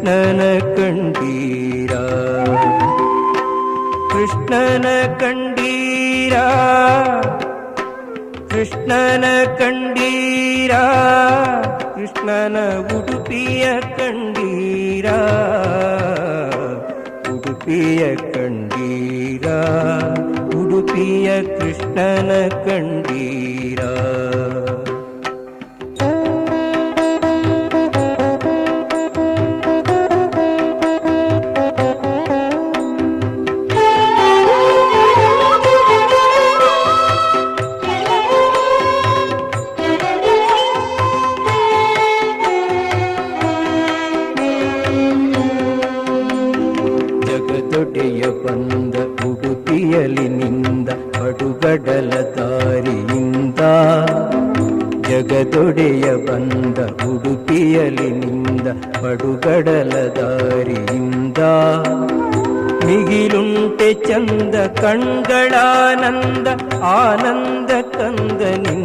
ಕೃಷ್ಣನ ಕಂಡೀರ ಕೃಷ್ಣನ ಕಂಡೀರ ಕೃಷ್ಣನ ಕಂಡೀರ ಕೃಷ್ಣನ ಉಡುಪಿಯ ಕಂಡೀರ ಉಡುಪಿಯ ಕಂಡೀರ ಉಡುಪಿಯ ಕೃಷ್ಣನ ಕಂಡೀರ ಜಗದೊಡೆಯ ಬಂದ ಉಡುಪಿಯಲಿ ನಿಂದ ಪಡುಗಡಲ ದಾರಿಯಿಂದ ಜಗದೊಡೆಯ ಬಂದ ಉಡುಪಿಯಲಿ ನಿಂದ ಪಡುಗಡಲ ದಾರಿಯಿಂದ ಮಿಗಿಲುಂಟೆ ಚಂದ ಕಣ್ಗಳಾನಂದ ಆನಂದ ಕಂದ ನಿಂದ